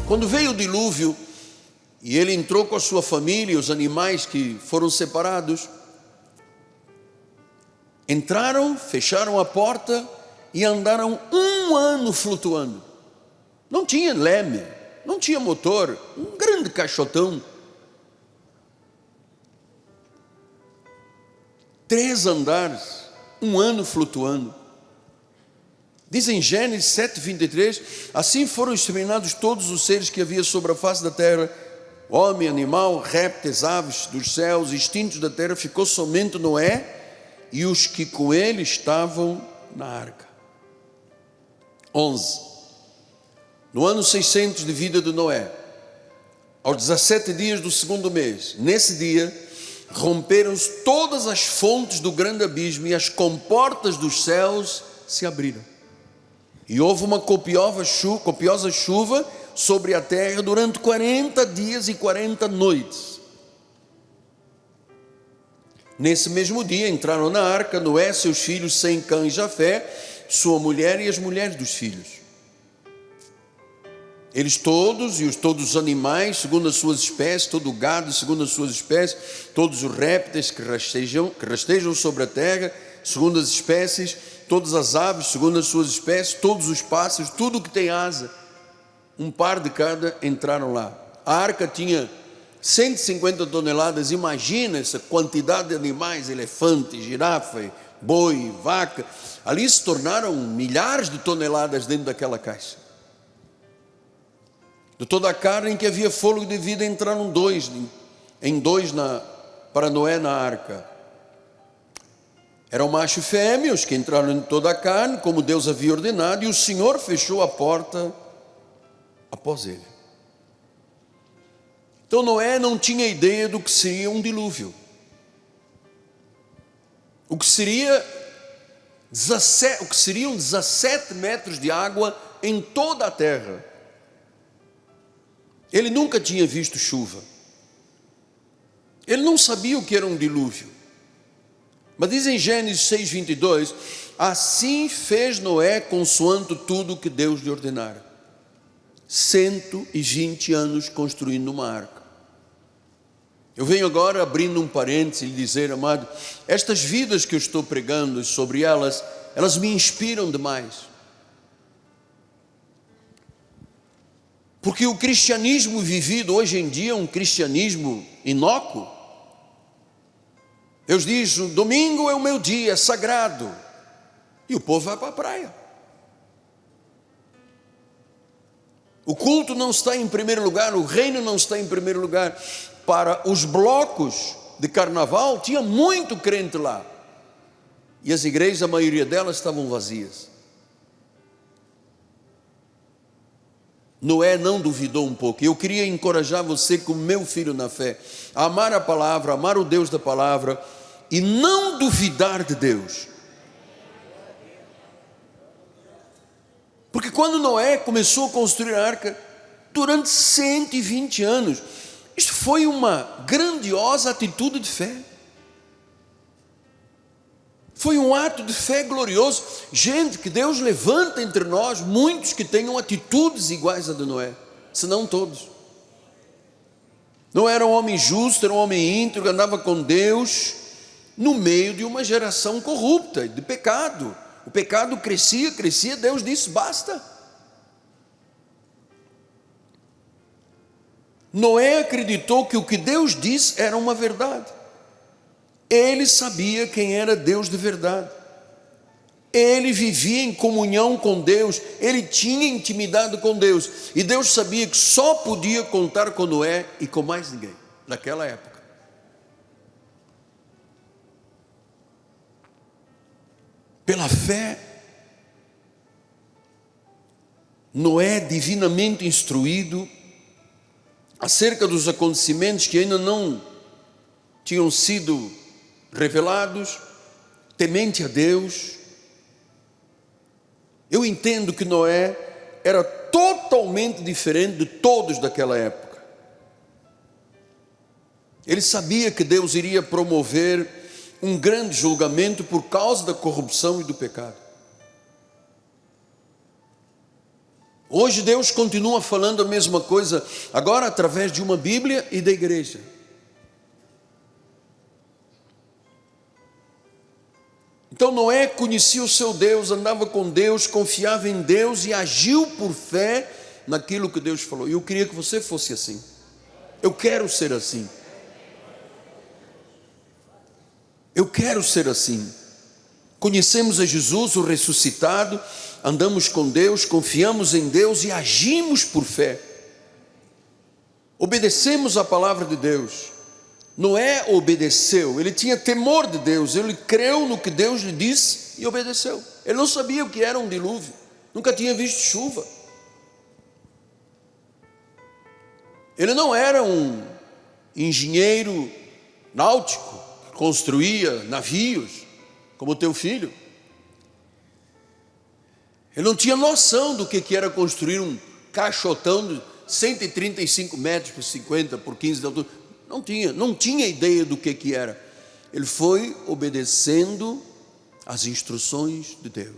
Quando veio o dilúvio e ele entrou com a sua família e os animais que foram separados, entraram, fecharam a porta e andaram 1 ano flutuando. Não tinha leme, não tinha motor, um grande caixotão. 3 andares, 1 ano flutuando. Diz em Gênesis 7:23, assim foram exterminados todos os seres que havia sobre a face da terra, homem, animal, répteis, aves dos céus, instintos da terra, ficou somente Noé e os que com ele estavam na arca. 11. No ano 600 de vida de Noé, aos 17 dias do 2º mês, nesse dia, romperam-se todas as fontes do grande abismo e as comportas dos céus se abriram. E houve uma copiosa chuva sobre a terra durante 40 dias e 40 noites. Nesse mesmo dia entraram na arca Noé, seus filhos Sem, Cã e Jafé, sua mulher e as mulheres dos filhos. Eles todos, e todos os animais, segundo as suas espécies, todo o gado, segundo as suas espécies, todos os répteis que rastejam sobre a terra, segundo as espécies, todas as aves, segundo as suas espécies, todos os pássaros, tudo que tem asa, um par de cada, entraram lá. A arca tinha 150 toneladas, imagina essa quantidade de animais, elefante, girafa, boi, vaca. Ali se tornaram milhares de toneladas dentro daquela caixa. De toda a carne em que havia fôlego de vida entraram dois para Noé na arca. Eram macho e fêmea, os que entraram em toda a carne, como Deus havia ordenado, e o Senhor fechou a porta após ele. Então Noé não tinha ideia do que seria um dilúvio. O que seriam 17 metros de água em toda a terra. Ele nunca tinha visto chuva. Ele não sabia o que era um dilúvio. Mas diz em Gênesis 6:22, assim fez Noé consoante tudo o que Deus lhe ordenara. 120 anos construindo uma arca. Eu venho agora abrindo um parênteses e lhe dizer, amado, estas vidas que eu estou pregando sobre elas me inspiram demais. Porque o cristianismo vivido hoje em dia é um cristianismo inócuo. Deus diz, o domingo é o meu dia, é sagrado. E o povo vai para a praia. O culto não está em primeiro lugar, o reino não está em primeiro lugar. Para os blocos de carnaval, tinha muito crente lá. E as igrejas, a maioria delas, estavam vazias. Noé não duvidou um pouco. Eu queria encorajar você, como meu filho na fé, a amar a palavra, amar o Deus da palavra e não duvidar de Deus. Porque quando Noé começou a construir a arca, durante 120 anos, isto foi uma grandiosa atitude de fé. Foi um ato de fé glorioso. Gente, que Deus levanta entre nós muitos que tenham atitudes iguais a de Noé, se não todos. Não era um homem justo, era um homem íntegro, andava com Deus no meio de uma geração corrupta, de pecado. O pecado crescia, Deus disse, basta. Noé acreditou que o que Deus disse era uma verdade. Ele sabia quem era Deus de verdade. Ele vivia em comunhão com Deus, ele tinha intimidade com Deus. E Deus sabia que só podia contar com Noé e com mais ninguém, naquela época. Pela fé, Noé, divinamente instruído acerca dos acontecimentos que ainda não tinham sido revelados, temente a Deus. Eu entendo que Noé era totalmente diferente de todos daquela época. Ele sabia que Deus iria promover um grande julgamento por causa da corrupção e do pecado. Hoje Deus continua falando a mesma coisa, agora através de uma Bíblia e da igreja. Então Noé conhecia o seu Deus, andava com Deus, confiava em Deus e agiu por fé naquilo que Deus falou. E eu queria que você fosse assim. Eu quero ser assim. Eu quero ser assim. Conhecemos a Jesus, o ressuscitado, andamos com Deus, confiamos em Deus e agimos por fé. Obedecemos a palavra de Deus. Noé obedeceu, ele tinha temor de Deus, ele creu no que Deus lhe disse e obedeceu. Ele não sabia o que era um dilúvio, nunca tinha visto chuva. Ele não era um engenheiro náutico, que construía navios, como o teu filho. Ele não tinha noção do que era construir um caixotão de 135 metros por 50 por 15 de altura. Não tinha ideia do que era. Ele foi obedecendo as instruções de Deus.